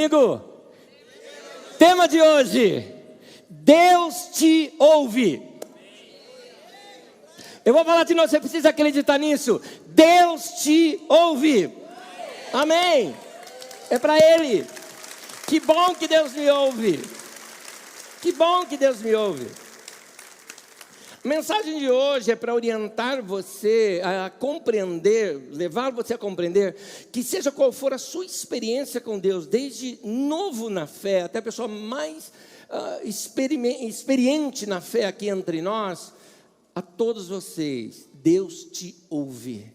comigo. Tema de hoje: Deus te ouve. Eu vou falar de novo, você precisa acreditar nisso. Deus te ouve. Amém. É para Ele. Que bom que Deus me ouve. Que bom que Deus me ouve. A mensagem de hoje é para orientar você a compreender, levar você a compreender que seja qual for a sua experiência com Deus, desde novo na fé, até a pessoa mais experiente na fé aqui entre nós, a todos vocês, Deus te ouve.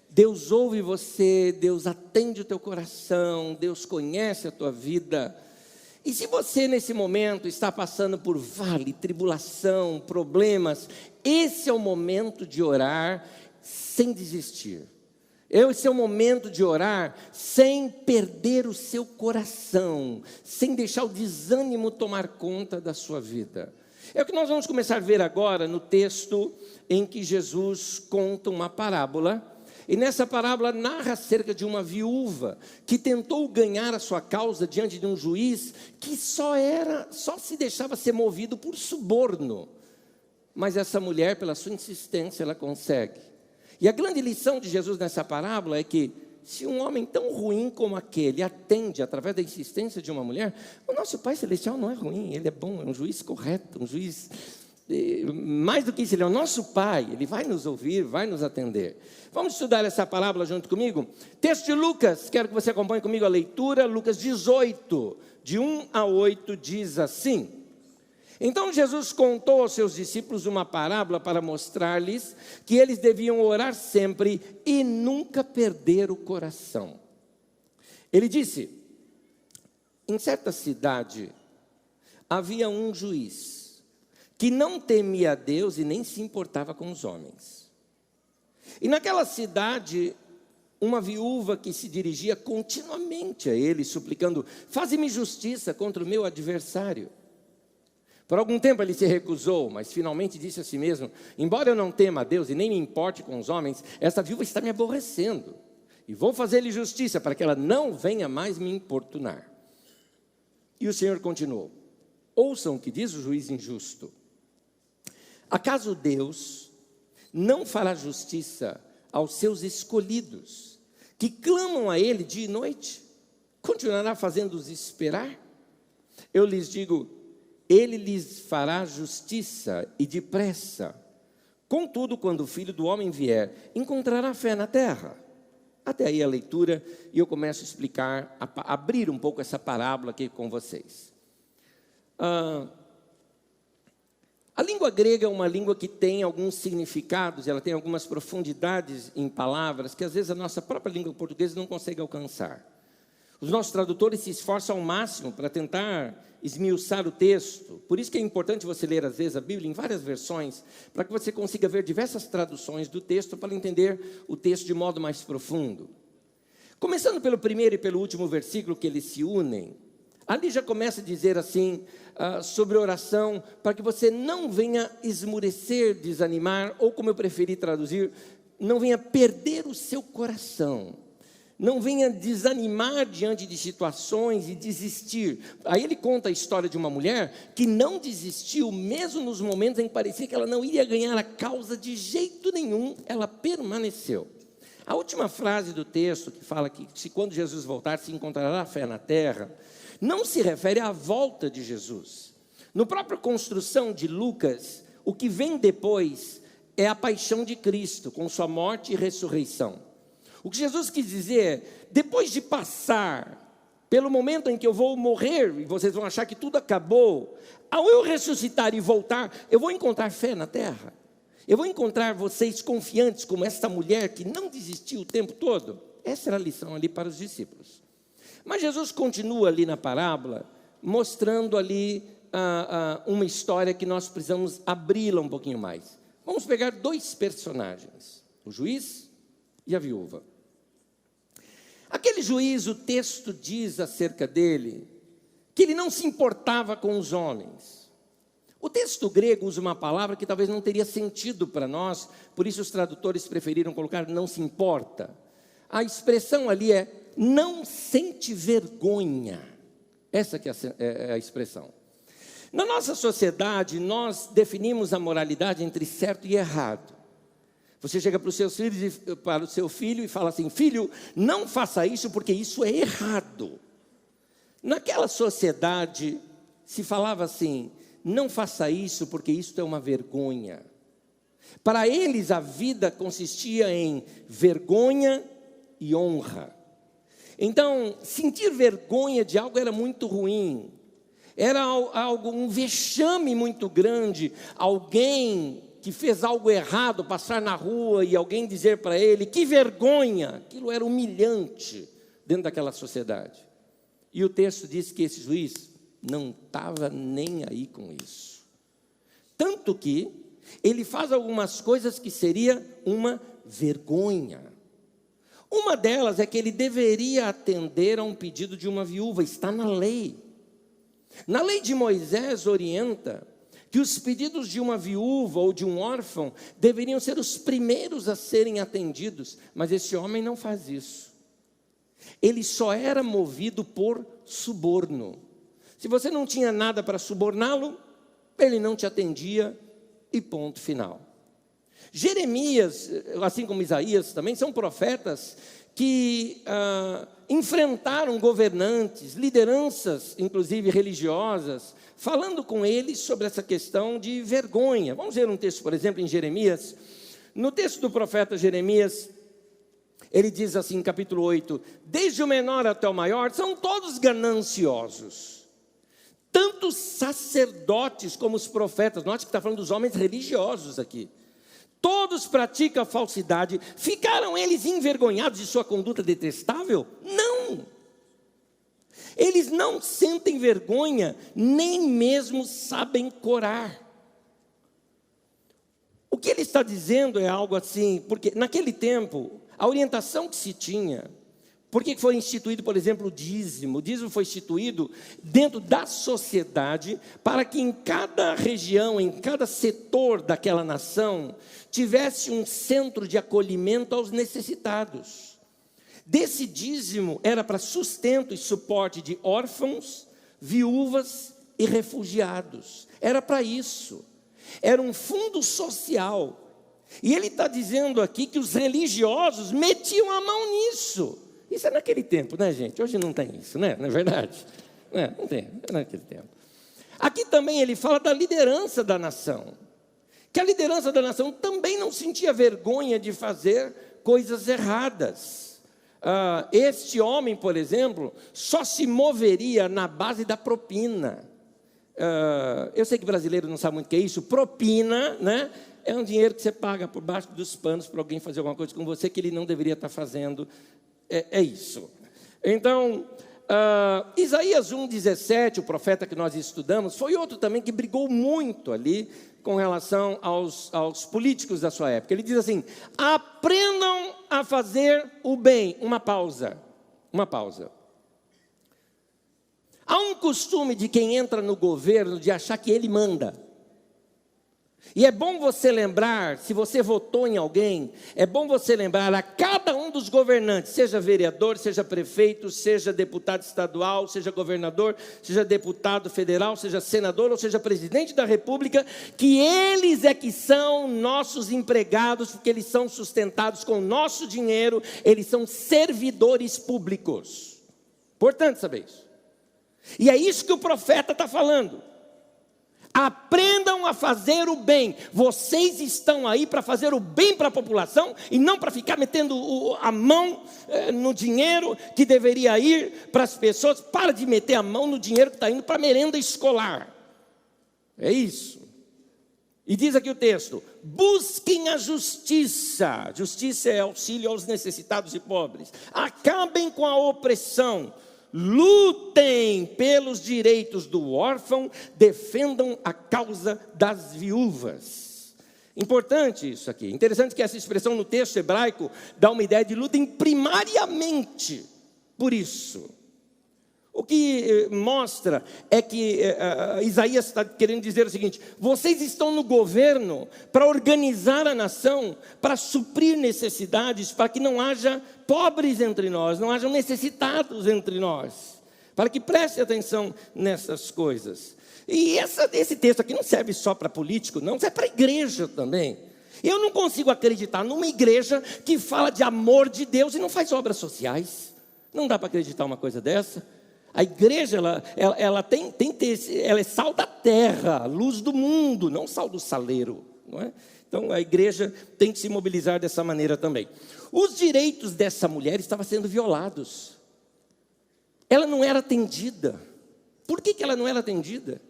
Deus ouve você, Deus atende o teu coração, Deus conhece a tua vida. E se você nesse momento está passando por vale, tribulação, problemas, esse é o momento de orar sem desistir. Esse é o momento de orar sem perder o seu coração, sem deixar o desânimo tomar conta da sua vida. É o que nós vamos começar a ver agora no texto em que Jesus conta uma parábola. E nessa parábola narra acerca de uma viúva que tentou ganhar a sua causa diante de um juiz que só se deixava ser movido por suborno. Mas essa mulher, pela sua insistência, ela consegue. E a grande lição de Jesus nessa parábola é que se um homem tão ruim como aquele atende através da insistência de uma mulher, o nosso Pai Celestial não é ruim, Ele é bom, é um juiz correto, um juiz... Mais do que isso, Ele é o nosso Pai, Ele vai nos ouvir, vai nos atender. Vamos estudar essa parábola junto comigo? Texto de Lucas, quero que você acompanhe comigo a leitura. Lucas 18, de 1 a 8, diz assim: Então Jesus contou aos seus discípulos uma parábola para mostrar-lhes que eles deviam orar sempre e nunca perder o coração. Ele disse: Em certa cidade havia um juiz que não temia a Deus e nem se importava com os homens. E naquela cidade, uma viúva que se dirigia continuamente a ele, suplicando: faze-me justiça contra o meu adversário. Por algum tempo ele se recusou, mas finalmente disse a si mesmo: embora eu não tema a Deus e nem me importe com os homens, essa viúva está me aborrecendo, e vou fazer-lhe justiça para que ela não venha mais me importunar. E o Senhor continuou: ouçam o que diz o juiz injusto. Acaso Deus não fará justiça aos seus escolhidos, que clamam a Ele dia e noite? Continuará fazendo-os esperar? Eu lhes digo, Ele lhes fará justiça e depressa. Contudo, quando o Filho do Homem vier, encontrará fé na terra? Até aí a leitura, e eu começo a explicar, a abrir um pouco essa parábola aqui com vocês. A língua grega é uma língua que tem alguns significados, ela tem algumas profundidades em palavras que às vezes a nossa própria língua portuguesa não consegue alcançar. Os nossos tradutores se esforçam ao máximo para tentar esmiuçar o texto. Por isso que é importante você ler às vezes a Bíblia em várias versões, para que você consiga ver diversas traduções do texto para entender o texto de modo mais profundo. Começando pelo primeiro e pelo último versículo, que eles se unem, ali já começa a dizer assim, sobre oração, para que você não venha esmurecer, desanimar, ou como eu preferi traduzir, não venha perder o seu coração, não venha desanimar diante de situações e desistir. Aí ele conta a história de uma mulher que não desistiu, mesmo nos momentos em que parecia que ela não iria ganhar a causa de jeito nenhum, ela permaneceu. A última frase do texto, que fala que se quando Jesus voltar se encontrará fé na terra, não se refere à volta de Jesus. No próprio construção de Lucas, o que vem depois é a paixão de Cristo, com sua morte e ressurreição. O que Jesus quis dizer é, depois de passar pelo momento em que eu vou morrer, e vocês vão achar que tudo acabou, ao eu ressuscitar e voltar, eu vou encontrar fé na terra. Eu vou encontrar vocês confiantes, como essa mulher que não desistiu o tempo todo. Essa era a lição ali para os discípulos. Mas Jesus continua ali na parábola, mostrando ali uma história que nós precisamos abri-la um pouquinho mais. Vamos pegar dois personagens, o juiz e a viúva. Aquele juiz, o texto diz acerca dele, que ele não se importava com os homens. O texto grego usa uma palavra que talvez não teria sentido para nós, por isso os tradutores preferiram colocar não se importa. A expressão ali é não sente vergonha. Essa que é a expressão. Na nossa sociedade, nós definimos a moralidade entre certo e errado. Você chega para o seu filho e fala assim: filho, não faça isso porque isso é errado. Naquela sociedade, se falava assim: não faça isso porque isso é uma vergonha. Para eles, a vida consistia em vergonha e honra. Então, sentir vergonha de algo era muito ruim. Era um vexame muito grande. Alguém que fez algo errado passar na rua e alguém dizer para ele: que vergonha! Aquilo era humilhante dentro daquela sociedade. E o texto diz que esse juiz não estava nem aí com isso. Tanto que ele faz algumas coisas que seria uma vergonha. Uma delas é que ele deveria atender a um pedido de uma viúva, está na lei. Na lei de Moisés orienta que os pedidos de uma viúva ou de um órfão deveriam ser os primeiros a serem atendidos, mas esse homem não faz isso. Ele só era movido por suborno. Se você não tinha nada para suborná-lo, ele não te atendia e ponto final. Jeremias, assim como Isaías também, são profetas que enfrentaram governantes, lideranças, inclusive religiosas, falando com eles sobre essa questão de vergonha. Vamos ver um texto, por exemplo, em Jeremias. No texto do profeta Jeremias, ele diz assim, capítulo 8: desde o menor até o maior, são todos gananciosos. Tanto os sacerdotes como os profetas. Note que está falando dos homens religiosos aqui. Todos praticam a falsidade. Ficaram eles envergonhados de sua conduta detestável? Não. Eles não sentem vergonha, nem mesmo sabem corar. O que ele está dizendo é algo assim, porque naquele tempo, a orientação que se tinha, por que foi instituído, por exemplo, o dízimo? O dízimo foi instituído dentro da sociedade para que em cada região, em cada setor daquela nação, tivesse um centro de acolhimento aos necessitados. Desse dízimo era para sustento e suporte de órfãos, viúvas e refugiados. Era para isso. Era um fundo social. E ele está dizendo aqui que os religiosos metiam a mão nisso. Isso é naquele tempo, né, gente? Hoje não tem isso, né? Não é verdade? Não tem, é naquele tempo. Aqui também ele fala da liderança da nação. Que a liderança da nação também não sentia vergonha de fazer coisas erradas. Este homem, por exemplo, só se moveria na base da propina. Eu sei que brasileiro não sabe muito o que é isso. Propina, né? É um dinheiro que você paga por baixo dos panos para alguém fazer alguma coisa com você que ele não deveria estar fazendo. É isso. Então, Isaías 1,17, o profeta que nós estudamos, foi outro também que brigou muito ali com relação aos políticos da sua época. Ele diz assim: aprendam a fazer o bem. Uma pausa. Há um costume de quem entra no governo de achar que ele manda. E é bom você lembrar, se você votou em alguém, é bom você lembrar a cada um dos governantes, seja vereador, seja prefeito, seja deputado estadual, seja governador, seja deputado federal, seja senador ou seja presidente da república, que eles é que são nossos empregados, porque eles são sustentados com o nosso dinheiro, eles são servidores públicos. Importante saber isso. E é isso que o profeta está falando. Aprendam a fazer o bem. Vocês estão aí para fazer o bem para a população e não para ficar metendo a mão no dinheiro que deveria ir para as pessoas. Para de meter a mão no dinheiro que está indo para a merenda escolar. É isso. E diz aqui o texto: busquem a justiça. Justiça é auxílio aos necessitados e pobres. Acabem com a opressão. Lutem pelos direitos do órfão, defendam a causa das viúvas. Importante isso aqui. Interessante que essa expressão no texto hebraico dá uma ideia de lutem primariamente por isso. O que mostra é que Isaías está querendo dizer o seguinte: vocês estão no governo para organizar a nação, para suprir necessidades, para que não haja pobres entre nós, não hajam necessitados entre nós, para que preste atenção nessas coisas. E esse texto aqui não serve só para político, não, serve para a igreja também. Eu não consigo acreditar numa igreja que fala de amor de Deus e não faz obras sociais. Não dá para acreditar uma coisa dessa. A igreja, ela é sal da terra, luz do mundo, não sal do saleiro, não é? Então a igreja tem que se mobilizar dessa maneira também. Os direitos dessa mulher estavam sendo violados. Ela não era atendida. Por que ela não era atendida?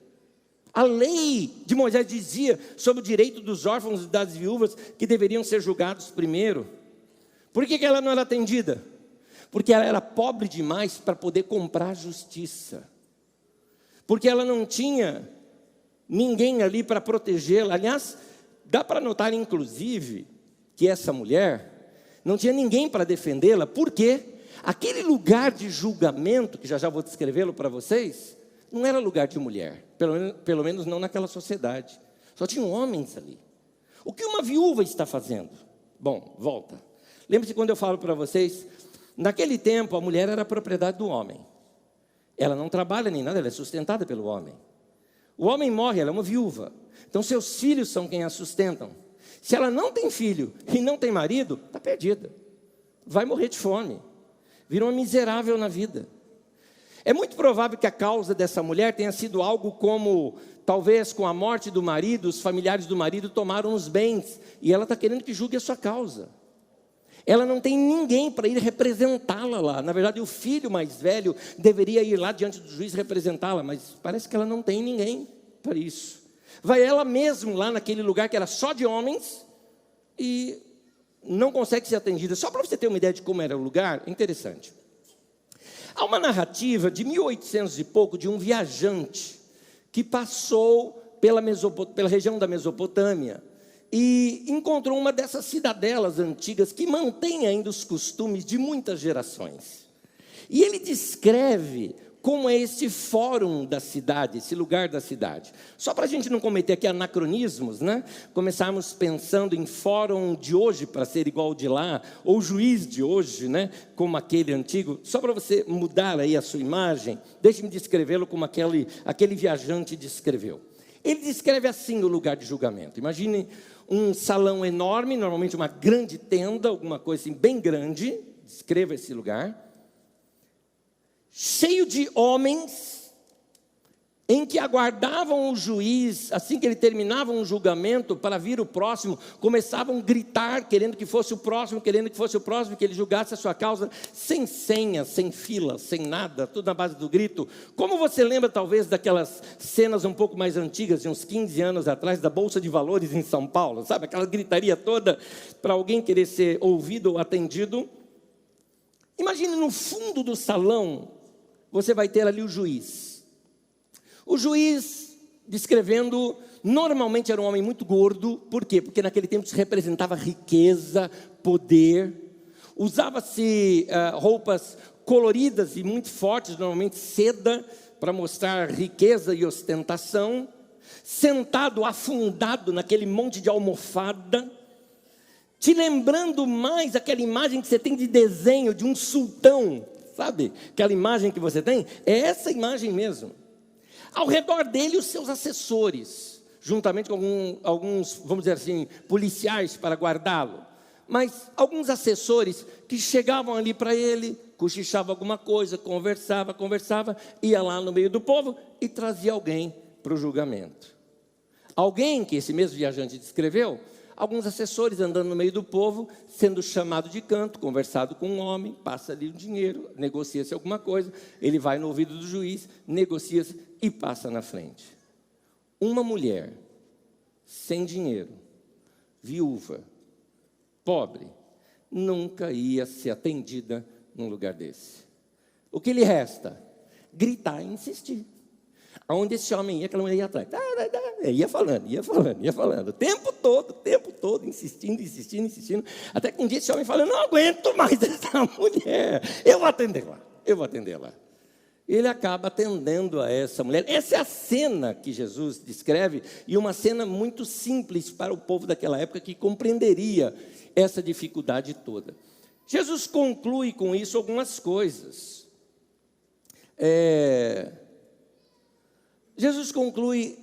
A lei de Moisés dizia sobre o direito dos órfãos e das viúvas que deveriam ser julgados primeiro. Por que ela não era atendida? Porque ela era pobre demais para poder comprar justiça. Porque ela não tinha ninguém ali para protegê-la. Aliás, dá para notar, inclusive, que essa mulher não tinha ninguém para defendê-la. Por quê? Aquele lugar de julgamento, que já vou descrevê-lo para vocês, não era lugar de mulher. Pelo menos não naquela sociedade. Só tinham homens ali. O que uma viúva está fazendo? Bom, volta. Lembre-se quando eu falo para vocês... Naquele tempo, a mulher era propriedade do homem. Ela não trabalha nem nada, ela é sustentada pelo homem. O homem morre, ela é uma viúva. Então, seus filhos são quem a sustentam. Se ela não tem filho e não tem marido, está perdida. Vai morrer de fome. Vira uma miserável na vida. É muito provável que a causa dessa mulher tenha sido algo como, talvez com a morte do marido, os familiares do marido tomaram os bens. E ela está querendo que julgue a sua causa. Ela não tem ninguém para ir representá-la lá. Na verdade, o filho mais velho deveria ir lá diante do juiz representá-la, mas parece que ela não tem ninguém para isso. Vai ela mesmo lá naquele lugar que era só de homens e não consegue ser atendida. Só para você ter uma ideia de como era o lugar, interessante. Há uma narrativa de 1800 e pouco de um viajante que passou pela região da Mesopotâmia e encontrou uma dessas cidadelas antigas que mantém ainda os costumes de muitas gerações. E ele descreve como é esse fórum da cidade, esse lugar da cidade. Só para a gente não cometer aqui anacronismos, né? Começarmos pensando em fórum de hoje para ser igual ao de lá, ou juiz de hoje, né? Como aquele antigo. Só para você mudar aí a sua imagem, deixe-me descrevê-lo como aquele viajante descreveu. Ele descreve assim o lugar de julgamento. Imagine um salão enorme, normalmente uma grande tenda, alguma coisa assim bem grande, descreva esse lugar, cheio de homens, em que aguardavam o juiz, assim que ele terminava um julgamento, para vir o próximo, começavam a gritar, querendo que fosse o próximo, que ele julgasse a sua causa, sem senha, sem fila, sem nada, tudo na base do grito. Como você lembra, talvez, daquelas cenas um pouco mais antigas, de uns 15 anos atrás, da Bolsa de Valores em São Paulo, sabe? Aquela gritaria toda, para alguém querer ser ouvido ou atendido. Imagine no fundo do salão, você vai ter ali o juiz. O juiz, descrevendo, normalmente era um homem muito gordo. Por quê? Porque naquele tempo se representava riqueza, poder. Usava-se roupas coloridas e muito fortes, normalmente seda, para mostrar riqueza e ostentação. Sentado, afundado naquele monte de almofada, te lembrando mais aquela imagem que você tem de desenho de um sultão, sabe? Aquela imagem que você tem, é essa imagem mesmo. Ao redor dele, os seus assessores, juntamente com alguns, vamos dizer assim, policiais para guardá-lo. Mas alguns assessores que chegavam ali para ele, cochichavam alguma coisa, conversava, ia lá no meio do povo e trazia alguém para o julgamento. Alguém que esse mesmo viajante descreveu, alguns assessores andando no meio do povo, sendo chamado de canto, conversado com um homem, passa ali o dinheiro, negocia-se alguma coisa, ele vai no ouvido do juiz, negocia-se e passa na frente. Uma mulher, sem dinheiro, viúva, pobre, nunca ia ser atendida num lugar desse. O que lhe resta? Gritar e insistir. Aonde esse homem ia, aquela mulher ia atrás. Ia falando. O tempo todo, insistindo. Até que um dia esse homem fala, não aguento mais essa mulher. Eu vou atender lá. ele acaba atendendo a essa mulher. Essa é a cena que Jesus descreve, e uma cena muito simples para o povo daquela época que compreenderia essa dificuldade toda. Jesus conclui com isso algumas coisas. Jesus conclui,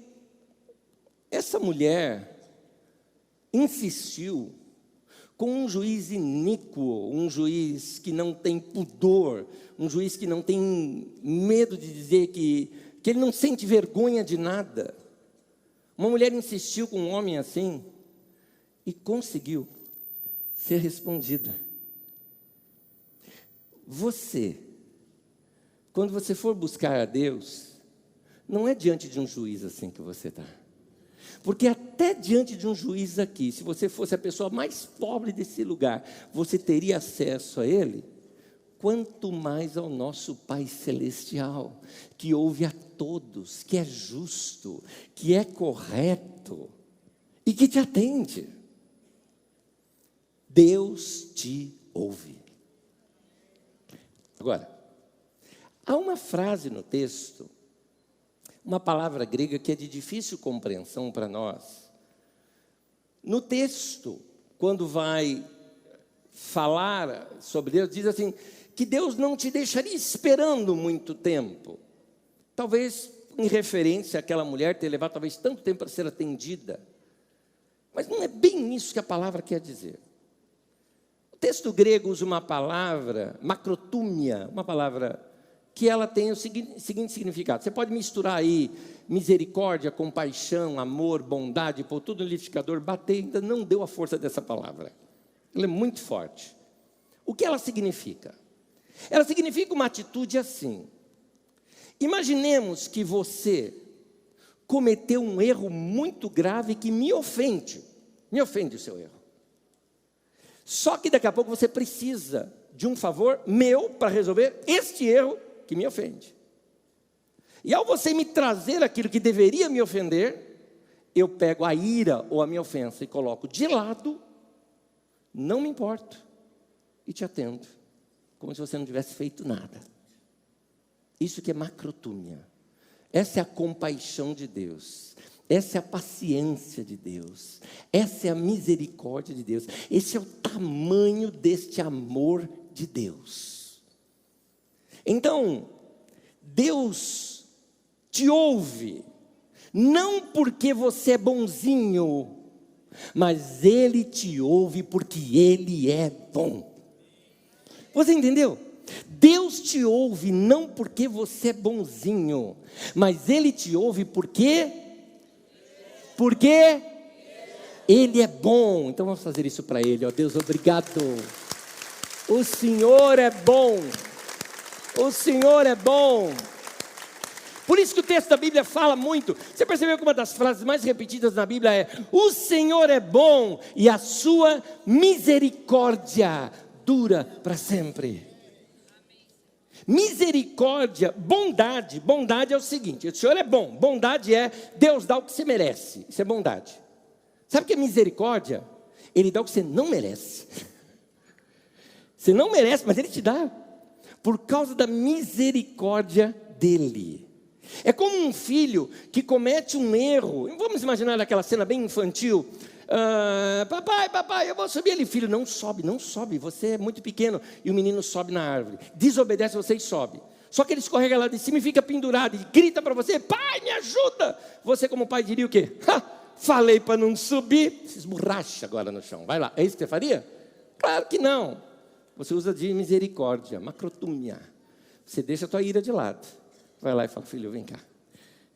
essa mulher insistiu com um juiz iníquo, um juiz que não tem pudor, um juiz que não tem medo de dizer que ele não sente vergonha de nada. Uma mulher insistiu com um homem assim e conseguiu ser respondida. Você, quando você for buscar a Deus, não é diante de um juiz assim que você está. Porque até diante de um juiz aqui, se você fosse a pessoa mais pobre desse lugar, você teria acesso a ele, quanto mais ao nosso Pai Celestial, que ouve a todos, que é justo, que é correto e que te atende. Deus te ouve. Agora, há uma frase no texto, uma palavra grega que é de difícil compreensão para nós. No texto, quando vai falar sobre Deus, diz assim, que Deus não te deixaria esperando muito tempo. Talvez em referência àquela mulher ter levado talvez tanto tempo para ser atendida. Mas não é bem isso que a palavra quer dizer. O texto grego usa uma palavra, macrotúmia, uma palavra que ela tem o seguinte significado. Você pode misturar aí misericórdia, compaixão, amor, bondade, pôr tudo no liquidificador, bater, ainda não deu a força dessa palavra. Ela é muito forte. O que ela significa? Ela significa uma atitude assim. Imaginemos que você cometeu um erro muito grave que me ofende o seu erro. Só que daqui a pouco você precisa de um favor meu para resolver este erro que me ofende. E ao você me trazer aquilo que deveria me ofender, eu pego a ira ou a minha ofensa e coloco de lado, não me importo e te atendo, como se você não tivesse feito nada. Isso que é macrotúmia. Essa é a compaixão de Deus. Essa é a paciência de Deus. Essa é a misericórdia de Deus. Esse é o tamanho deste amor de Deus. Então, Deus te ouve, não porque você é bonzinho, mas Ele te ouve porque Ele é bom. Você entendeu? Deus te ouve não porque você é bonzinho, mas Ele te ouve porque Ele é bom. Então vamos fazer isso para Ele, ó Deus, obrigado. O Senhor é bom. O Senhor é bom. Por isso que o texto da Bíblia fala muito. Você percebeu que uma das frases mais repetidas na Bíblia é: o Senhor é bom e a sua misericórdia dura para sempre. Misericórdia, bondade. Bondade é o seguinte: o Senhor é bom. Bondade é Deus dá o que você merece. Isso é bondade. Sabe o que é misericórdia? Ele dá o que você não merece. Você não merece, mas Ele te dá. Por causa da misericórdia dEle. É como um filho que comete um erro. Vamos imaginar aquela cena bem infantil. Papai, eu vou subir ali. Filho, não sobe, você é muito pequeno. E o menino sobe na árvore. Desobedece você e sobe. Só que ele escorrega lá de cima e fica pendurado. E grita para você: pai, me ajuda. Você como pai diria o quê? Falei para não subir. Se esborracha agora no chão. Vai lá, é isso que você faria? Claro que não. Você usa de misericórdia, macrotúmia. Você deixa a tua ira de lado. Vai lá e fala: filho, vem cá.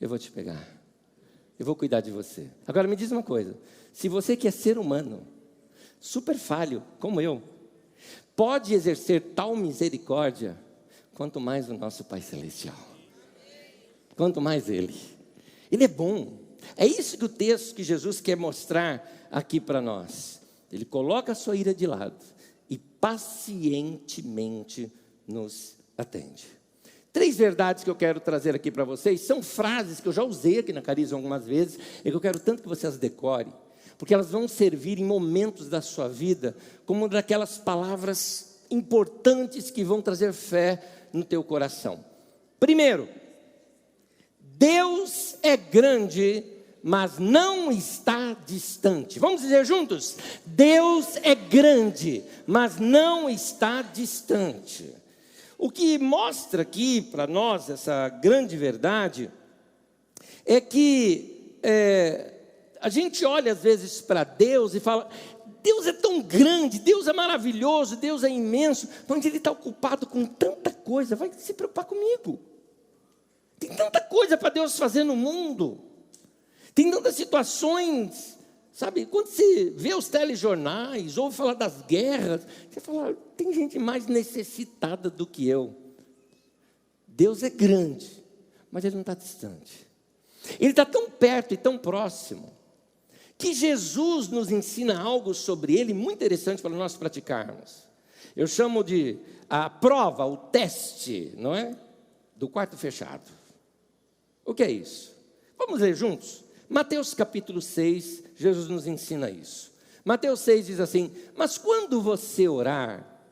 Eu vou te pegar. Eu vou cuidar de você. Agora me diz uma coisa. Se você que é ser humano, super falho, como eu, pode exercer tal misericórdia, quanto mais o nosso Pai Celestial. Quanto mais Ele. Ele é bom. É isso que o texto que Jesus quer mostrar aqui para nós. Ele coloca a sua ira de lado e pacientemente nos atende. 3 verdades que eu quero trazer aqui para vocês, são frases que eu já usei aqui na Carisma algumas vezes, e que eu quero tanto que você as decore, porque elas vão servir em momentos da sua vida, como daquelas palavras importantes que vão trazer fé no teu coração. Primeiro, Deus é grande, mas não está distante. Vamos dizer juntos? Deus é grande, mas não está distante. O que mostra aqui para nós essa grande verdade é que a gente olha às vezes para Deus e fala: Deus é tão grande, Deus é maravilhoso, Deus é imenso, mas Ele está ocupado com tanta coisa, vai se preocupar comigo. Tem tanta coisa para Deus fazer no mundo, tem tantas situações, sabe? Quando você vê os telejornais, ouve falar das guerras, você fala: tem gente mais necessitada do que eu. Deus é grande, mas Ele não está distante. Ele está tão perto e tão próximo, que Jesus nos ensina algo sobre Ele muito interessante para nós praticarmos. Eu chamo de a prova, o teste, não é? Do quarto fechado. O que é isso? Vamos ler juntos? Mateus capítulo 6, Jesus nos ensina isso. Mateus 6 diz assim: mas quando você orar,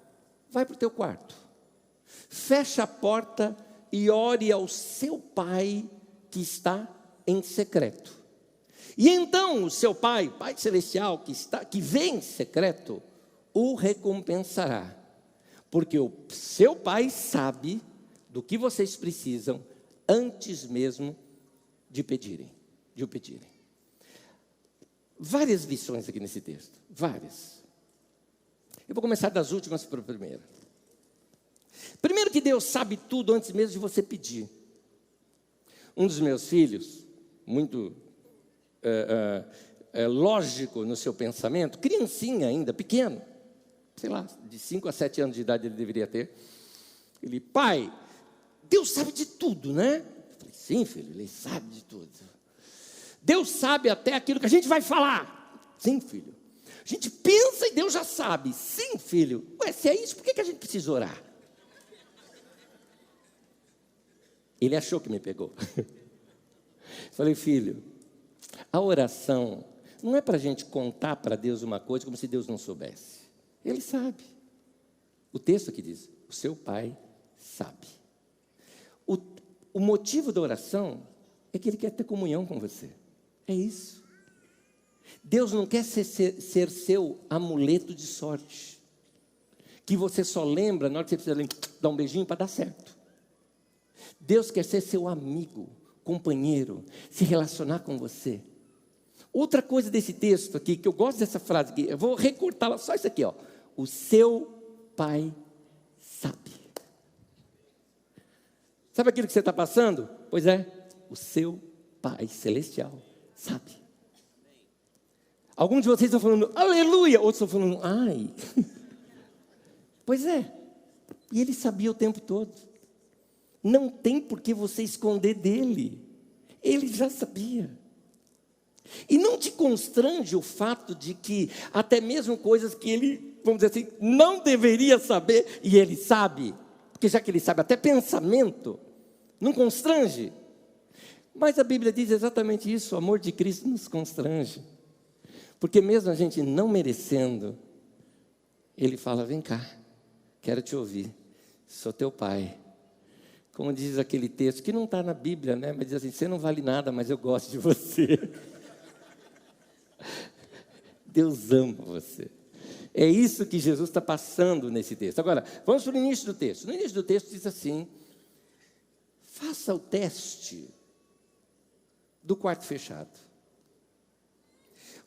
vai para o teu quarto, fecha a porta e ore ao seu Pai que está em secreto. E então o seu Pai, Pai celestial que vê em secreto, o recompensará. Porque o seu Pai sabe do que vocês precisam antes mesmo de o pedirem. Várias lições aqui nesse texto, várias. Eu vou começar das últimas para a primeira. Primeiro, que Deus sabe tudo antes mesmo de você pedir. Um dos meus filhos, muito lógico no seu pensamento, criancinha ainda, pequeno, sei lá, de 5 a 7 anos de idade ele deveria ter. Ele: pai, Deus sabe de tudo, né? Eu falei: sim, filho, Ele sabe de tudo. Deus sabe até aquilo que a gente vai falar. Sim, filho. A gente pensa e Deus já sabe. Sim, filho. Ué, se é isso, por que a gente precisa orar? Ele achou que me pegou. Falei: filho, a oração não é para a gente contar para Deus uma coisa como se Deus não soubesse. Ele sabe. O texto aqui diz: o seu Pai sabe. O motivo da oração é que Ele quer ter comunhão com você. É isso. Deus não quer ser seu amuleto de sorte, que você só lembra na hora que você precisa dar um beijinho para dar certo. Deus quer ser seu amigo, companheiro, se relacionar com você. Outra coisa desse texto aqui, que eu gosto dessa frase aqui, eu vou recortá-la, só isso aqui, ó. O seu Pai sabe. Sabe aquilo que você está passando? Pois é, o seu Pai celestial sabe. Alguns de vocês estão falando aleluia, outros estão falando ai. Pois é, e Ele sabia o tempo todo. Não tem por que você esconder dele. Ele já sabia. E não te constrange o fato de que até mesmo coisas que Ele, vamos dizer assim, não deveria saber, e Ele sabe. Porque já que Ele sabe até pensamento, não constrange. Mas a Bíblia diz exatamente isso: o amor de Cristo nos constrange. Porque mesmo a gente não merecendo, Ele fala: vem cá, quero te ouvir, sou teu Pai. Como diz aquele texto, que não está na Bíblia, né? Mas diz assim: você não vale nada, mas eu gosto de você. Deus ama você. É isso que Jesus está passando nesse texto. Agora, vamos para o início do texto. No início do texto diz assim: faça o teste do quarto fechado.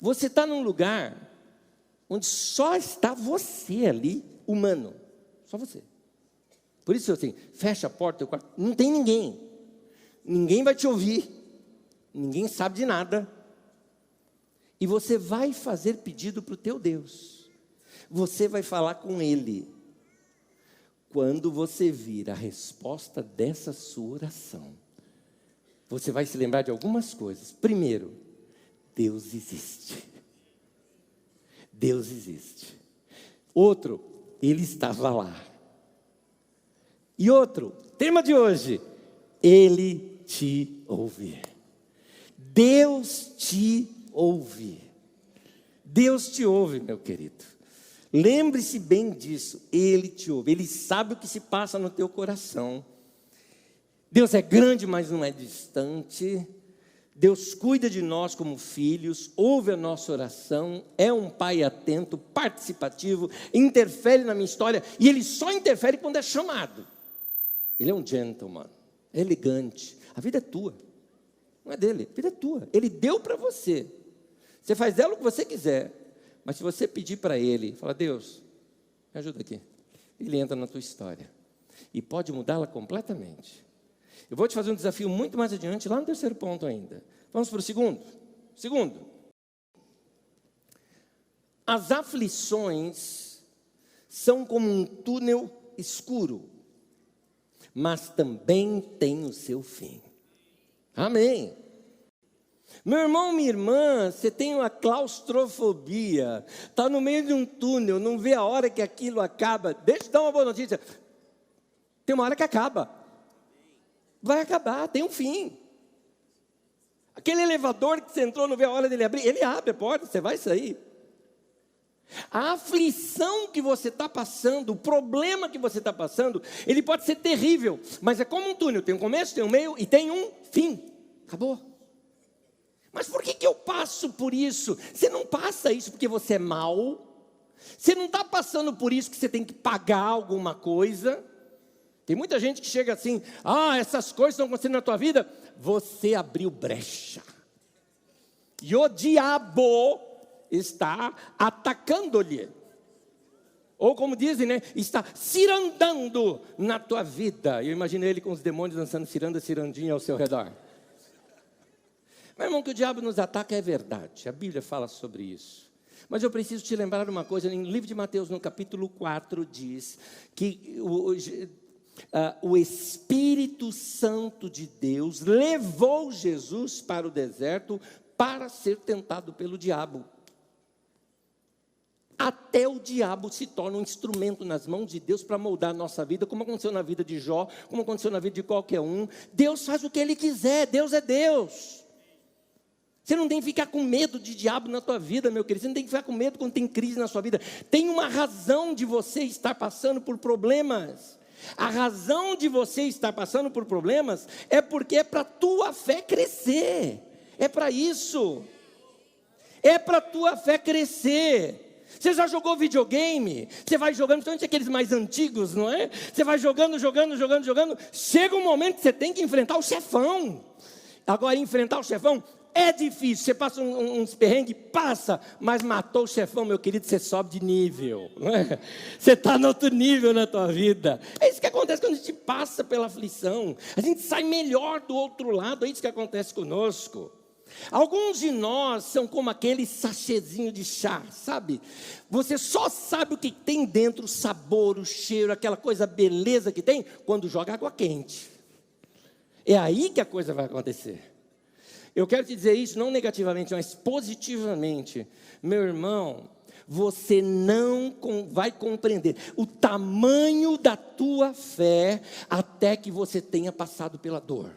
Você está num lugar onde só está você ali, humano. Só você. Por isso, assim, fecha a porta do teu quarto. Não tem ninguém. Ninguém vai te ouvir. Ninguém sabe de nada. E você vai fazer pedido para o teu Deus. Você vai falar com Ele. Quando você vir a resposta dessa sua oração, você vai se lembrar de algumas coisas. Primeiro, Deus existe. Deus existe. Outro, Ele estava lá. E outro, tema de hoje, Ele te ouve. Deus te ouve. Deus te ouve, meu querido. Lembre-se bem disso, Ele te ouve. Ele sabe o que se passa no teu coração. Deus é grande, mas não é distante. Deus cuida de nós como filhos, ouve a nossa oração, é um pai atento, participativo, interfere na minha história, e Ele só interfere quando é chamado. Ele é um gentleman, é elegante. A vida é tua, não é dele, a vida é tua. Ele deu para você. Você faz dela o que você quiser, mas se você pedir para Ele, fala: Deus, me ajuda aqui. Ele entra na tua história e pode mudá-la completamente. Eu vou te fazer um desafio muito mais adiante, lá no terceiro ponto ainda. Vamos para o segundo. Segundo, as aflições são como um túnel escuro, mas também tem o seu fim. Amém. Meu irmão, minha irmã, você tem uma claustrofobia, está no meio de um túnel, não vê a hora que aquilo acaba. Deixa eu te dar uma boa notícia. Tem uma hora que acaba. Vai acabar, tem um fim. Aquele elevador que você entrou, não vê a hora dele abrir, ele abre a porta, você vai sair. A aflição que você está passando, o problema que você está passando, ele pode ser terrível, mas é como um túnel, tem um começo, tem um meio e tem um fim. Acabou. Mas por que eu passo por isso? Você não passa isso porque você é mau. Você não está passando por isso que você tem que pagar alguma coisa. Tem muita gente que chega assim: essas coisas estão acontecendo na tua vida. Você abriu brecha. E o diabo está atacando-lhe. Ou como dizem, né? Está cirandando na tua vida. Eu imaginei ele com os demônios dançando ciranda, cirandinha ao seu redor. Meu irmão, que o diabo nos ataca é verdade. A Bíblia fala sobre isso. Mas eu preciso te lembrar uma coisa. No livro de Mateus, no capítulo 4, diz que o Espírito Santo de Deus levou Jesus para o deserto para ser tentado pelo diabo. Até o diabo se torna um instrumento nas mãos de Deus para moldar a nossa vida, como aconteceu na vida de Jó, como aconteceu na vida de qualquer um. Deus faz o que Ele quiser, Deus é Deus. Você não tem que ficar com medo de diabo na tua vida, meu querido. Você não tem que ficar com medo quando tem crise na sua vida. Tem uma razão de você estar passando por problemas. A razão de você estar passando por problemas é porque é para a tua fé crescer. É para isso. É para a tua fé crescer. Você já jogou videogame? Você vai jogando, principalmente aqueles mais antigos, não é? Você vai jogando. Chega um momento que você tem que enfrentar o chefão. Agora, enfrentar o chefão é difícil. Você passa uns perrengues, passa, mas matou o chefão, meu querido, você sobe de nível, não é? Você está no outro nível na tua vida. É isso que acontece quando a gente passa pela aflição. A gente sai melhor do outro lado, é isso que acontece conosco. Alguns de nós são como aquele sachêzinho de chá, sabe? Você só sabe o que tem dentro, o sabor, o cheiro, aquela coisa beleza que tem, quando joga água quente. É aí que a coisa vai acontecer. Eu quero te dizer isso não negativamente, mas positivamente. Meu irmão, você não vai compreender o tamanho da tua fé até que você tenha passado pela dor.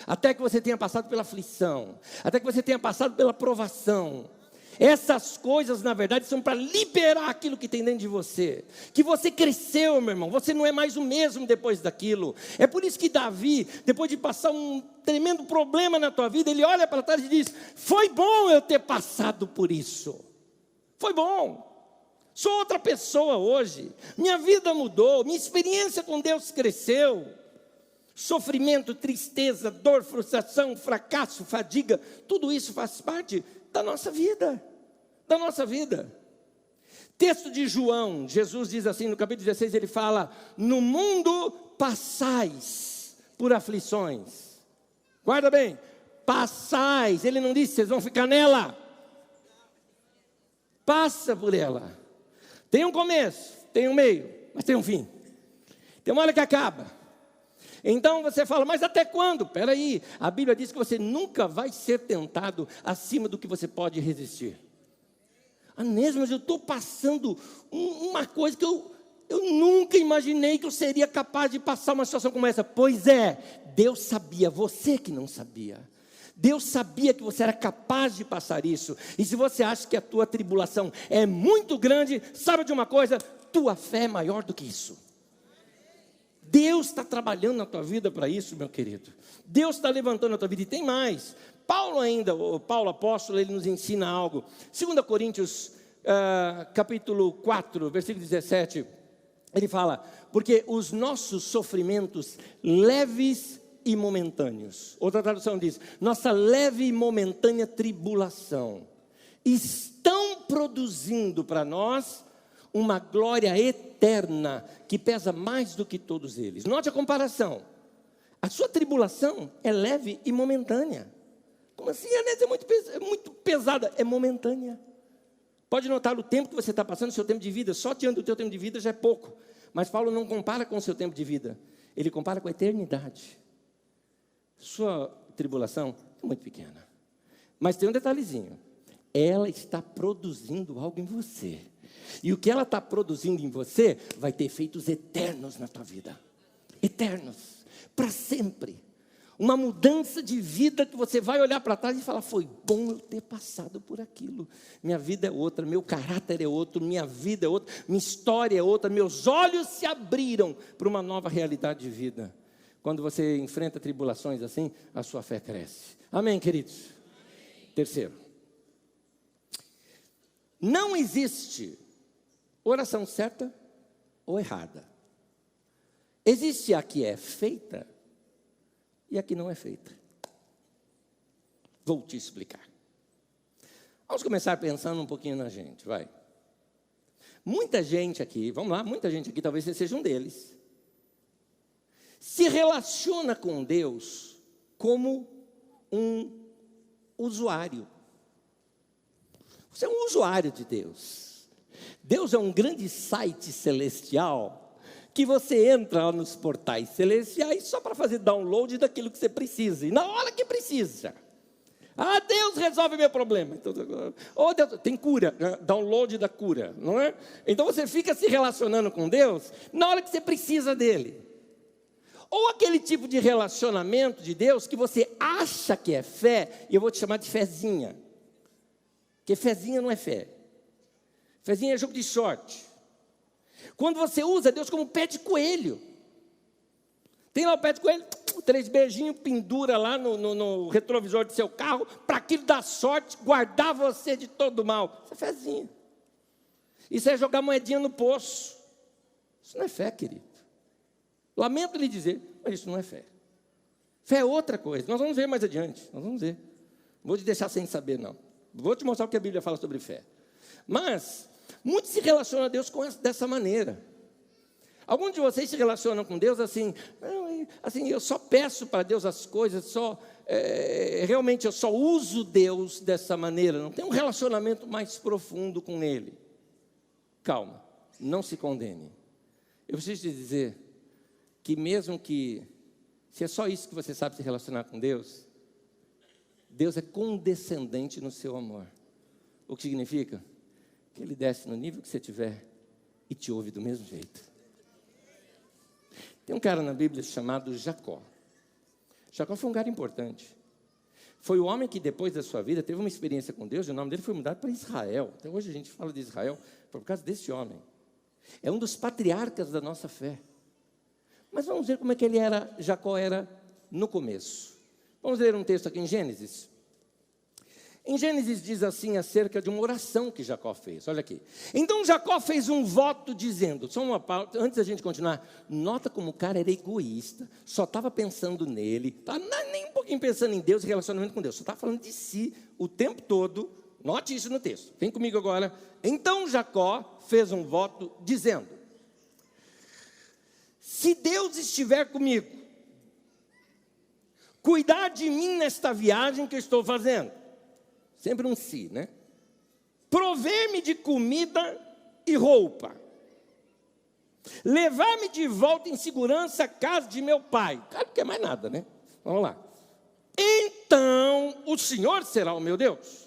Até que você tenha passado pela aflição. Até que você tenha passado pela provação. Essas coisas, na verdade, são para liberar aquilo que tem dentro de você. Que você cresceu, meu irmão. Você não é mais o mesmo depois daquilo. É por isso que Davi, depois de passar um tremendo problema na tua vida, ele olha para trás e diz: foi bom eu ter passado por isso. Foi bom. Sou outra pessoa hoje. Minha vida mudou. Minha experiência com Deus cresceu. Sofrimento, tristeza, dor, frustração, fracasso, fadiga, tudo isso faz parte da nossa vida, Texto de João, Jesus diz assim no capítulo 16, ele fala: no mundo passais por aflições. Guarda bem, passais, ele não disse vocês vão ficar nela. Passa por ela. Tem um começo, tem um meio, mas tem um fim. Tem uma hora que acaba. Então você fala: mas até quando? Espera aí, a Bíblia diz que você nunca vai ser tentado acima do que você pode resistir. Mesmo, mas eu estou passando uma coisa que eu nunca imaginei que eu seria capaz de passar uma situação como essa. Pois é, Deus sabia, você que não sabia. Deus sabia que você era capaz de passar isso. E se você acha que a tua tribulação é muito grande, sabe de uma coisa? Tua fé é maior do que isso. Deus está trabalhando na tua vida para isso, meu querido. Deus está levantando a tua vida. E tem mais. Paulo ainda, o Paulo apóstolo, ele nos ensina algo. 2 Coríntios, capítulo 4, versículo 17. Ele fala, porque os nossos sofrimentos leves e momentâneos. Outra tradução diz, nossa leve e momentânea tribulação estão produzindo para nós uma glória eterna que pesa mais do que todos eles. Note a comparação. A sua tribulação é leve e momentânea. Como assim? É muito pesada. É momentânea. Pode notar o tempo que você está passando, o seu tempo de vida. Só diante do teu tempo de vida já é pouco. Mas Paulo não compara com o seu tempo de vida. Ele compara com a eternidade. Sua tribulação é muito pequena. Mas tem um detalhezinho. Ela está produzindo algo em você. E o que ela está produzindo em você vai ter efeitos eternos na tua vida. Eternos. Para sempre. Uma mudança de vida que você vai olhar para trás e falar, foi bom eu ter passado por aquilo. Minha vida é outra, meu caráter é outro, minha vida é outra, minha história é outra, meus olhos se abriram para uma nova realidade de vida. Quando você enfrenta tribulações assim, a sua fé cresce. Amém, queridos? Amém. Terceiro. Não existe oração certa ou errada. Existe a que é feita e a que não é feita. Vou te explicar. Vamos começar pensando um pouquinho na gente, vai. Muita gente aqui, vamos lá, muita gente aqui, talvez você seja um deles, se relaciona com Deus como um usuário. Você é um usuário de Deus. Deus é um grande site celestial que você entra lá nos portais celestiais só para fazer download daquilo que você precisa. E na hora que precisa. Ah, Deus resolve meu problema. Então, oh, Deus, tem cura, download da cura, não é? Então você fica se relacionando com Deus na hora que você precisa dele. Ou aquele tipo de relacionamento de Deus que você acha que é fé, e eu vou te chamar de fezinha. Porque fezinha não é fé. Fezinha é jogo de sorte. Quando você usa Deus como pé de coelho. Tem lá o pé de coelho, 3 beijinhos, pendura lá no retrovisor do seu carro, para aquilo dar sorte, guardar você de todo mal. Isso é fezinha. Isso é jogar moedinha no poço. Isso não é fé, querido. Lamento lhe dizer, mas isso não é fé. Fé é outra coisa. Nós vamos ver mais adiante. Nós vamos ver. Não vou te deixar sem saber, não. Vou te mostrar o que a Bíblia fala sobre fé. Mas, muitos se relacionam a Deus dessa maneira. Alguns de vocês se relacionam com Deus assim, eu só peço para Deus as coisas, realmente eu só uso Deus dessa maneira. Não tem um relacionamento mais profundo com Ele. Calma, não se condene. Eu preciso te dizer que mesmo que, se é só isso que você sabe se relacionar com Deus, Deus é condescendente no seu amor. O que significa? Que Ele desce no nível que você tiver e te ouve do mesmo jeito. Tem um cara na Bíblia chamado Jacó. Jacó foi um cara importante. Foi o homem que depois da sua vida teve uma experiência com Deus, e o nome dele foi mudado para Israel. Até hoje a gente fala de Israel por causa desse homem. É um dos patriarcas da nossa fé. Mas vamos ver como é que Jacó era no começo. Vamos ler um texto aqui em Gênesis. Em Gênesis diz assim acerca de uma oração que Jacó fez. Olha aqui. Então Jacó fez um voto dizendo, só uma pausa, antes da gente continuar, nota como o cara era egoísta, só estava pensando nele, tá nem um pouquinho pensando em Deus e relacionamento com Deus, só estava falando de si o tempo todo. Note isso no texto. Vem comigo agora. Então Jacó fez um voto dizendo, se Deus estiver comigo, cuidar de mim nesta viagem que eu estou fazendo. Sempre um si, né? Prover-me de comida e roupa. Levar-me de volta em segurança à casa de meu pai. Cara, não quer mais nada, né? Vamos lá. Então o Senhor será o meu Deus.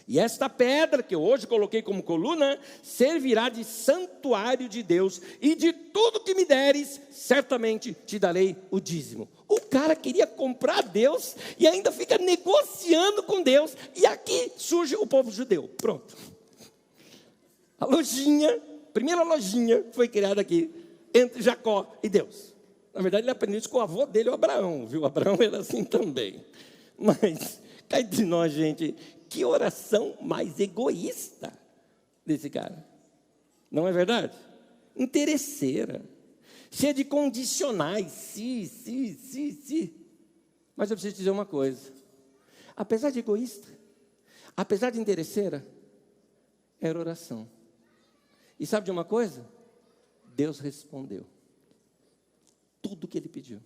E esta pedra que eu hoje coloquei como coluna, servirá de santuário de Deus, e de tudo que me deres, certamente te darei o dízimo. O cara queria comprar Deus, e ainda fica negociando com Deus, e aqui surge o povo judeu. Pronto. A lojinha, primeira lojinha foi criada aqui, entre Jacó e Deus. Na verdade, ele aprendeu isso com o avô dele, o Abraão, viu? O Abraão era assim também. Mas, cá entre nós, gente, que oração mais egoísta desse cara. Não é verdade? Interesseira. Cheia de condicionais. Se. Mas eu preciso dizer uma coisa. Apesar de egoísta, apesar de interesseira, era oração. E sabe de uma coisa? Deus respondeu tudo que ele pediu.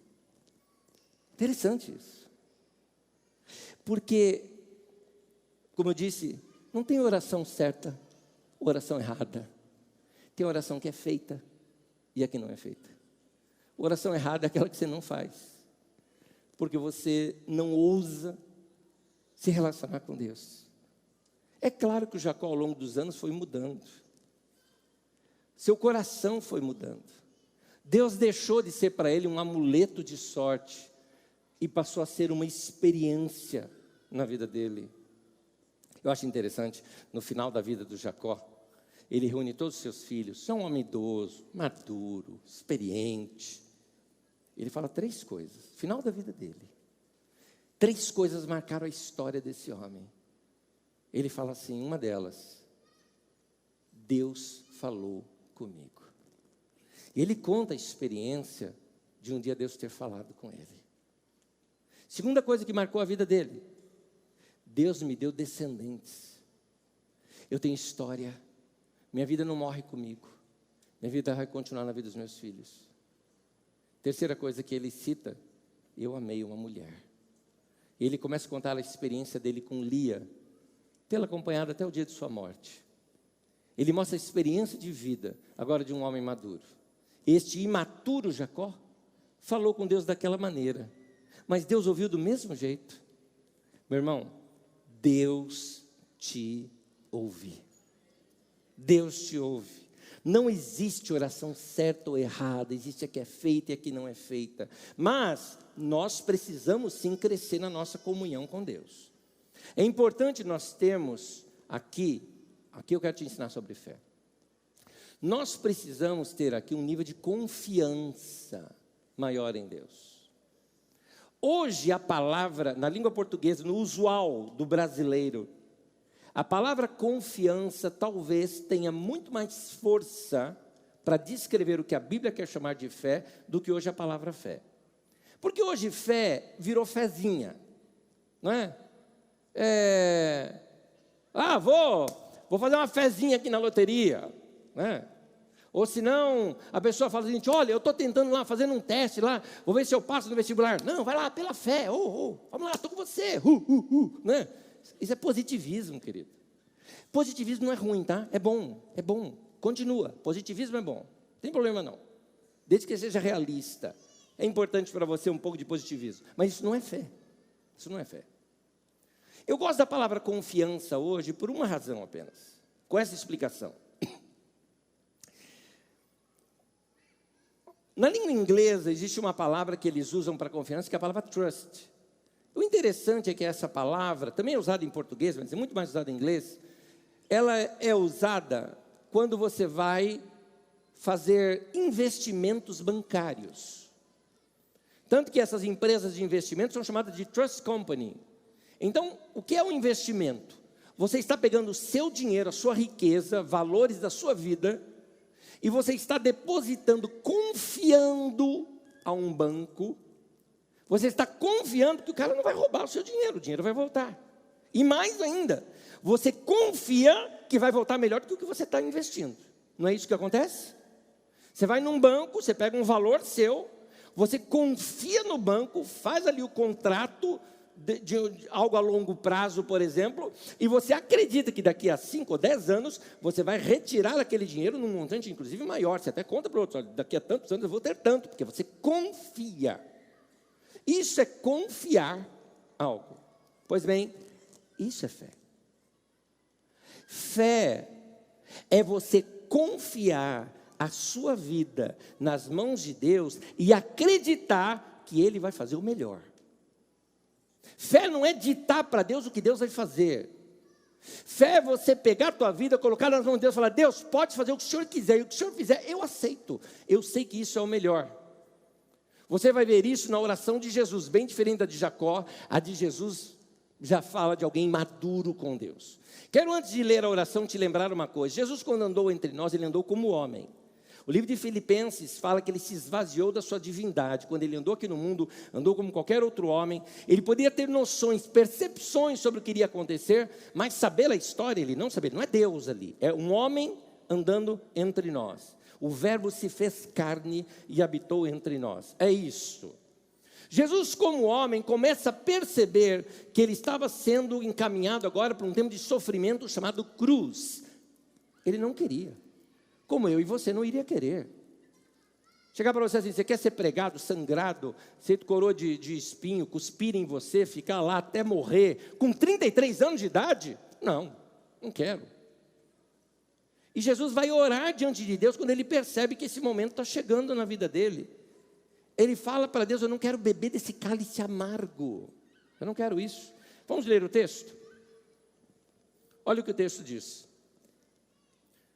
Interessante isso. Porque, como eu disse, não tem oração certa, oração errada. Tem oração que é feita e a que não é feita. Oração errada é aquela que você não faz, porque você não ousa se relacionar com Deus. É claro que o Jacó, ao longo dos anos, foi mudando. Seu coração foi mudando. Deus deixou de ser para ele um amuleto de sorte e passou a ser uma experiência na vida dele. Eu acho interessante, no final da vida do Jacó, ele reúne todos os seus filhos, é um homem idoso, maduro, experiente. Ele fala 3 coisas, final da vida dele. 3 coisas marcaram a história desse homem. Ele fala assim, uma delas, Deus falou comigo. E ele conta a experiência de um dia Deus ter falado com ele. Segunda coisa que marcou a vida dele, Deus me deu descendentes. Eu tenho história. Minha vida não morre comigo. Minha vida vai continuar na vida dos meus filhos. Terceira coisa que ele cita, eu amei uma mulher. Ele começa a contar a experiência dele com Lia, tê-la acompanhado até o dia de sua morte. Ele mostra a experiência de vida, agora de um homem maduro. Este imaturo Jacó falou com Deus daquela maneira, mas Deus ouviu do mesmo jeito. Meu irmão, Deus te ouve. Deus te ouve. Não existe oração certa ou errada, existe a que é feita e a que não é feita. Mas nós precisamos sim crescer na nossa comunhão com Deus. É importante nós termos aqui eu quero te ensinar sobre fé. Nós precisamos ter aqui um nível de confiança maior em Deus. Hoje a palavra, na língua portuguesa, no usual do brasileiro, a palavra confiança talvez tenha muito mais força para descrever o que a Bíblia quer chamar de fé do que hoje a palavra fé. Porque hoje fé virou fezinha, não é? Vou fazer uma fezinha aqui na loteria, né? Ou senão, a pessoa fala assim, olha, eu estou tentando lá, fazendo um teste lá, vou ver se eu passo no vestibular. Não, vai lá, pela fé, vamos lá, estou com você, né? Isso é positivismo, querido. Positivismo não é ruim, tá? É bom, continua, positivismo é bom, não tem problema não. Desde que seja realista, é importante para você um pouco de positivismo, mas isso não é fé, Eu gosto da palavra confiança hoje por uma razão apenas, com essa explicação. Na língua inglesa existe uma palavra que eles usam para confiança, que é a palavra trust. O interessante é que essa palavra, também é usada em português, mas é muito mais usada em inglês, ela é usada quando você vai fazer investimentos bancários. Tanto que essas empresas de investimentos são chamadas de trust company. Então, o que é um investimento? Você está pegando o seu dinheiro, a sua riqueza, valores da sua vida, e você está depositando, confiando a um banco. Você está confiando que o cara não vai roubar o seu dinheiro, o dinheiro vai voltar. E mais ainda, você confia que vai voltar melhor do que o que você está investindo. Não é isso que acontece? Você vai num banco, você pega um valor seu, você confia no banco, faz ali o contrato de algo a longo prazo, por exemplo, e você acredita que daqui a 5 ou 10 anos, você vai retirar aquele dinheiro num montante, inclusive, maior. Você até conta para o outro, daqui a tantos anos eu vou ter tanto, porque você confia. Isso é confiar algo. Pois bem, isso é fé. Fé é você confiar a sua vida nas mãos de Deus e acreditar que Ele vai fazer o melhor. Fé não é ditar para Deus o que Deus vai fazer. Fé é você pegar a tua vida, colocar nas mãos de Deus e falar, Deus, pode fazer o que o Senhor quiser, e o que o Senhor fizer, eu aceito. Eu sei que isso é o melhor. Você vai ver isso na oração de Jesus, bem diferente da de Jacó. A de Jesus já fala de alguém maduro com Deus. Quero, antes de ler a oração, te lembrar uma coisa. Jesus, quando andou entre nós, ele andou como homem. O livro de Filipenses fala que ele se esvaziou da sua divindade. Quando ele andou aqui no mundo, andou como qualquer outro homem. Ele podia ter noções, percepções sobre o que iria acontecer, mas saber a história, ele não sabia. Não é Deus ali, é um homem andando entre nós. O verbo se fez carne e habitou entre nós. É isso. Jesus, como homem, começa a perceber que ele estava sendo encaminhado agora para um tempo de sofrimento chamado cruz. Ele não queria. Como eu e você não iria querer. Chegar para você assim, você quer ser pregado, sangrado, ser coroa de espinho, cuspir em você, ficar lá até morrer, com 33 anos de idade? Não, não quero. E Jesus vai orar diante de Deus quando ele percebe que esse momento está chegando na vida dele. Ele fala para Deus, eu não quero beber desse cálice amargo. Eu não quero isso. Vamos ler o texto? Olha o que o texto diz.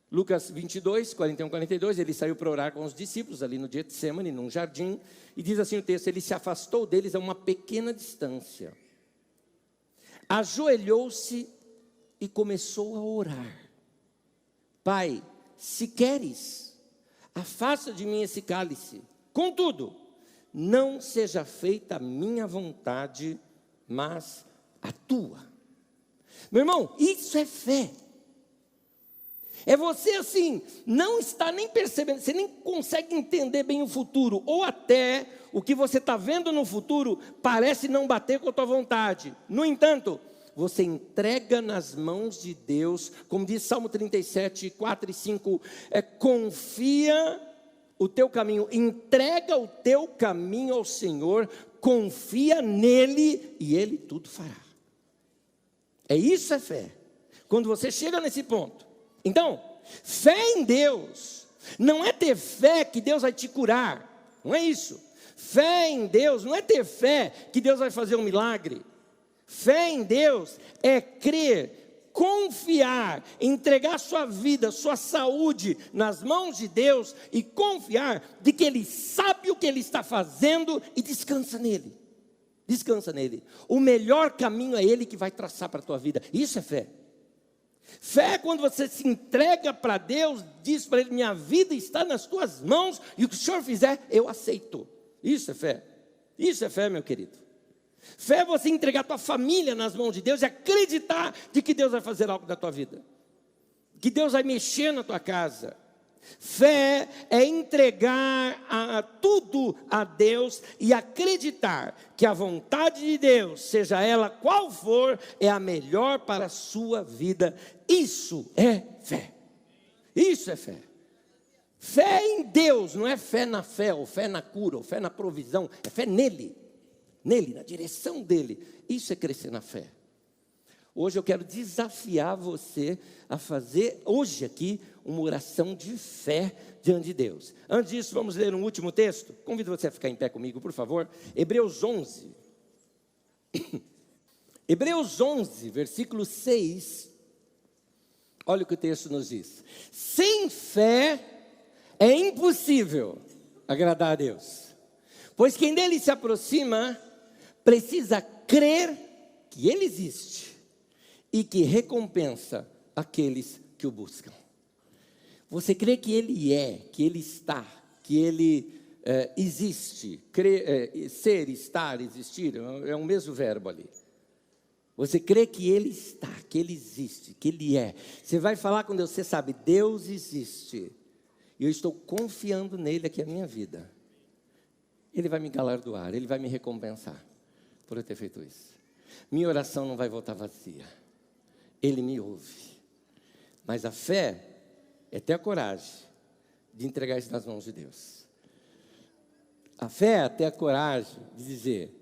Lucas 22, 41, 42, ele saiu para orar com os discípulos ali no Getsemane, num jardim, e diz assim o texto, ele se afastou deles a uma pequena distância, ajoelhou-se e começou a orar. Pai, se queres, afasta de mim esse cálice, contudo, não seja feita a minha vontade, mas a tua. Meu irmão, isso é fé. É você assim, não está nem percebendo, você nem consegue entender bem o futuro, ou até o que você está vendo no futuro parece não bater com a tua vontade. No entanto, você entrega nas mãos de Deus, como diz Salmo 37, 4 e 5, confia o teu caminho, entrega o teu caminho ao Senhor, confia nele e ele tudo fará. Isso é fé. Quando você chega nesse ponto. Então, fé em Deus não é ter fé que Deus vai te curar, não é isso. Fé em Deus não é ter fé que Deus vai fazer um milagre. Fé em Deus é crer, confiar, entregar sua vida, sua saúde nas mãos de Deus e confiar de que Ele sabe o que Ele está fazendo e descansa nele. Descansa nele. O melhor caminho é Ele que vai traçar para a tua vida. Isso é fé. Fé é quando você se entrega para Deus, diz para Ele, minha vida está nas tuas mãos, e o que o Senhor fizer, eu aceito. Isso é fé. Isso é fé, meu querido. Fé é você entregar a tua família nas mãos de Deus e acreditar de que Deus vai fazer algo na tua vida. Que Deus vai mexer na tua casa. Fé é entregar tudo a Deus e acreditar que a vontade de Deus, seja ela qual for, é a melhor para a sua vida. Isso é fé. Isso é fé. Fé em Deus não é fé na fé, ou fé na cura, ou fé na provisão. É fé nele, na direção dele. Isso é crescer na fé. Hoje eu quero desafiar você a fazer, hoje aqui, uma oração de fé diante de Deus. Antes disso, vamos ler um último texto. Convido você a ficar em pé comigo, por favor. Hebreus 11. Hebreus 11, versículo 6. Olha o que o texto nos diz. Sem fé é impossível agradar a Deus. Pois quem dele se aproxima, precisa crer que ele existe e que recompensa aqueles que o buscam. Você crê que ele é, que ele está, que ele existe, ser, estar, existir, é o mesmo verbo ali. Você crê que ele está, que ele existe, que ele é. Você vai falar com Deus, você sabe, Deus existe. E eu estou confiando nele aqui a minha vida. Ele vai me galardoar, ele vai me recompensar por eu ter feito isso. Minha oração não vai voltar vazia. Ele me ouve. Mas a fé é ter a coragem de entregar isso nas mãos de Deus. A fé é ter a coragem de dizer,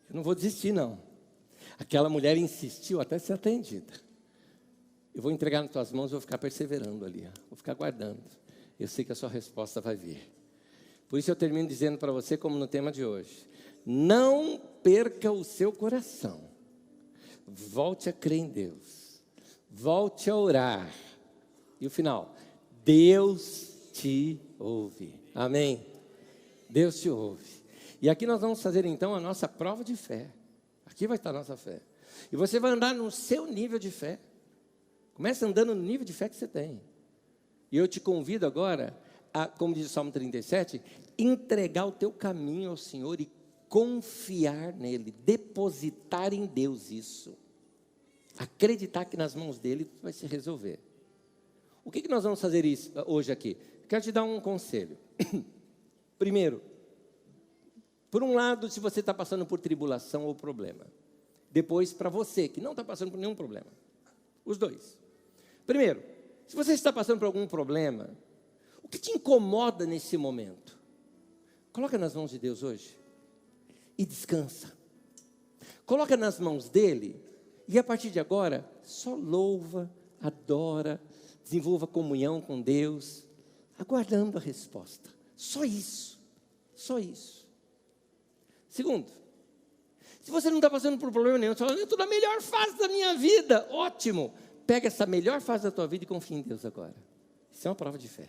eu não vou desistir não. Aquela mulher insistiu até ser atendida. Eu vou entregar nas tuas mãos, eu vou ficar perseverando ali, vou ficar guardando. Eu sei que a sua resposta vai vir. Por isso eu termino dizendo para você, como no tema de hoje, não perca o seu coração. Volte a crer em Deus. Volte a orar. E o final, Deus te ouve. Amém? Deus te ouve. E aqui nós vamos fazer então a nossa prova de fé. Aqui vai estar a nossa fé. E você vai andar no seu nível de fé. Começa andando no nível de fé que você tem. E eu te convido agora a, como diz o Salmo 37, entregar o teu caminho ao Senhor e confiar nele, depositar em Deus isso. Acreditar que nas mãos dele vai se resolver. O que nós vamos fazer isso hoje aqui? Quero te dar um conselho. Primeiro, por um lado, se você está passando por tribulação ou problema. Depois, para você, que não está passando por nenhum problema. Os dois. Primeiro, se você está passando por algum problema, o que te incomoda nesse momento? Coloca nas mãos de Deus hoje e descansa. Coloca nas mãos dele e a partir de agora, só louva, adora, desenvolva comunhão com Deus, aguardando a resposta. Só isso. Só isso. Segundo, se você não está passando por problema nenhum, você fala, eu estou na melhor fase da minha vida, ótimo. Pega essa melhor fase da tua vida e confia em Deus agora. Isso é uma prova de fé.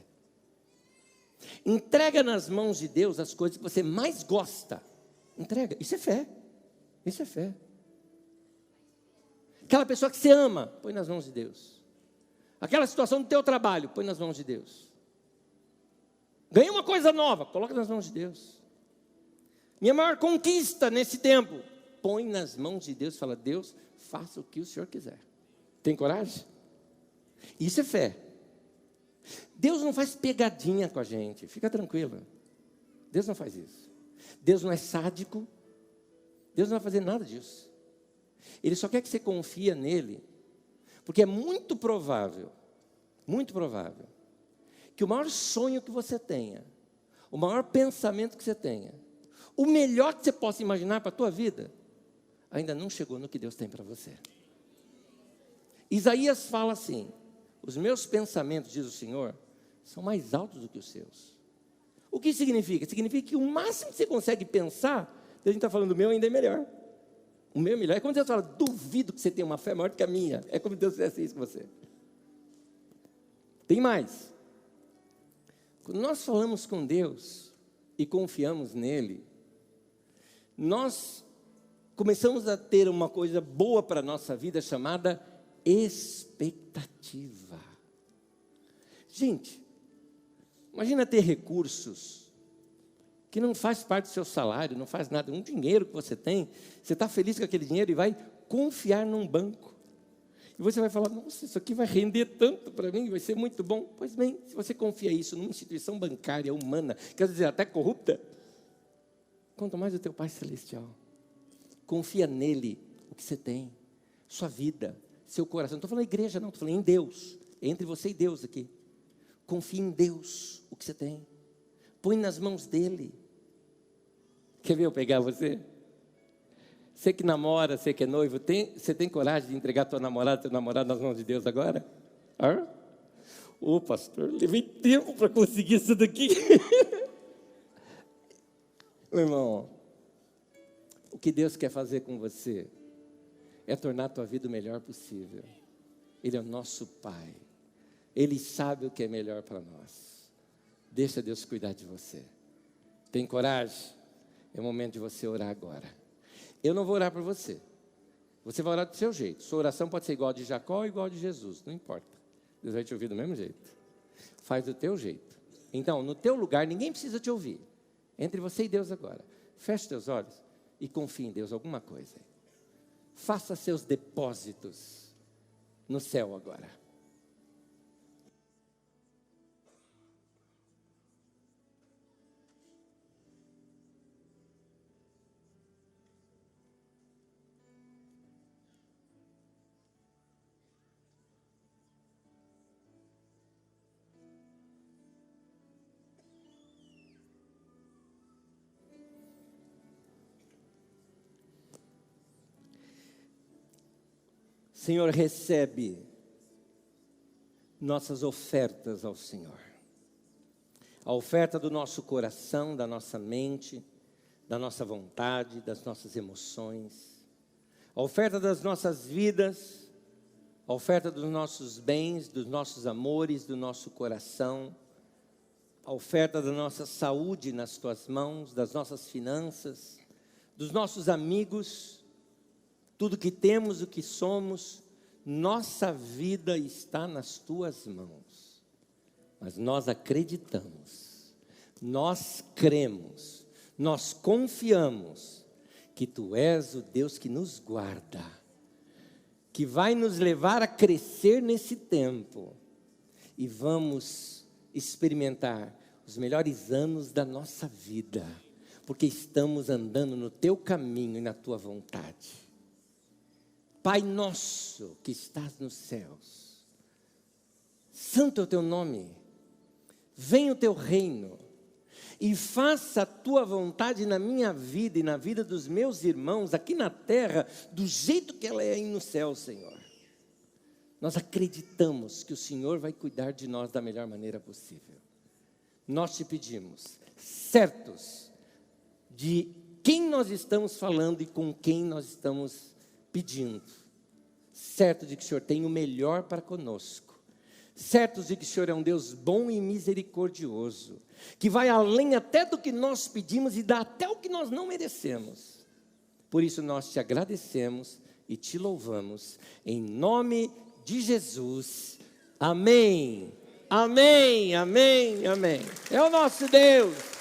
Entrega nas mãos de Deus as coisas que você mais gosta. Entrega, isso é fé. Isso é fé. Aquela pessoa que você ama, põe nas mãos de Deus. Aquela situação do teu trabalho, põe nas mãos de Deus. Ganhei uma coisa nova, coloca nas mãos de Deus. Minha maior conquista nesse tempo, põe nas mãos de Deus e fala, Deus, faça o que o Senhor quiser. Tem coragem? Isso é fé. Deus não faz pegadinha com a gente, fica tranquilo. Deus não faz isso. Deus não é sádico. Deus não vai fazer nada disso. Ele só quer que você confie nele, porque é muito provável, que o maior sonho que você tenha, o maior pensamento que você tenha, o melhor que você possa imaginar para a tua vida, ainda não chegou no que Deus tem para você. Isaías fala assim, os meus pensamentos, diz o Senhor, são mais altos do que os seus. O que significa? Significa que o máximo que você consegue pensar, Deus está falando, o meu ainda é melhor. O meu é melhor. É como Deus fala, duvido que você tenha uma fé maior do que a minha. É como Deus fizesse isso com você. Tem mais. Quando nós falamos com Deus e confiamos nele, nós começamos a ter uma coisa boa para a nossa vida chamada expectativa. Gente, imagina ter recursos que não faz parte do seu salário, não faz nada, um dinheiro que você tem, você está feliz com aquele dinheiro e vai confiar num banco. E você vai falar, nossa, isso aqui vai render tanto para mim, vai ser muito bom. Pois bem, se você confia isso numa instituição bancária humana, quer dizer, até corrupta, quanto mais o teu Pai Celestial. Confia nele, o que você tem, sua vida, seu coração. Não estou falando igreja não, estou falando em Deus, entre você e Deus aqui. Confie em Deus, o que você tem. Põe nas mãos dele. Quer ver eu pegar você? Você que namora, você que é noivo, você tem coragem de entregar tua namorada, teu namorado nas mãos de Deus agora? Ô pastor, levei tempo para conseguir isso daqui. Meu irmão, o que Deus quer fazer com você é tornar a tua vida o melhor possível. Ele é o nosso Pai. Ele sabe o que é melhor para nós. Deixa Deus cuidar de você. Tem coragem? É o momento de você orar agora. Eu não vou orar por você. Você vai orar do seu jeito. Sua oração pode ser igual a de Jacó ou igual a de Jesus. Não importa. Deus vai te ouvir do mesmo jeito. Faz do teu jeito. Então, no teu lugar, ninguém precisa te ouvir. Entre você e Deus agora. Feche teus olhos e confie em Deus alguma coisa. Faça seus depósitos no céu agora. Senhor, recebe nossas ofertas ao Senhor. A oferta do nosso coração, da nossa mente, da nossa vontade, das nossas emoções. A oferta das nossas vidas, a oferta dos nossos bens, dos nossos amores, do nosso coração. a oferta da nossa saúde nas tuas mãos, das nossas finanças, dos nossos amigos, tudo que temos, o que somos, nossa vida está nas tuas mãos. Mas nós acreditamos, nós cremos, nós confiamos que tu és o Deus que nos guarda, que vai nos levar a crescer nesse tempo e vamos experimentar os melhores anos da nossa vida, porque estamos andando no teu caminho e na tua vontade. Pai nosso que estás nos céus, santo é o teu nome, venha o teu reino e faça a tua vontade na minha vida e na vida dos meus irmãos aqui na terra, do jeito que ela é aí no céu, Senhor. Nós acreditamos que o Senhor vai cuidar de nós da melhor maneira possível. Nós te pedimos, certos de quem nós estamos falando e com quem nós estamos pedindo, certo de que o Senhor tem o melhor para conosco, certos de que o Senhor é um Deus bom e misericordioso, que vai além até do que nós pedimos e dá até o que nós não merecemos. Por isso nós te agradecemos e te louvamos, em nome de Jesus. Amém, amém, amém, amém. É o nosso Deus.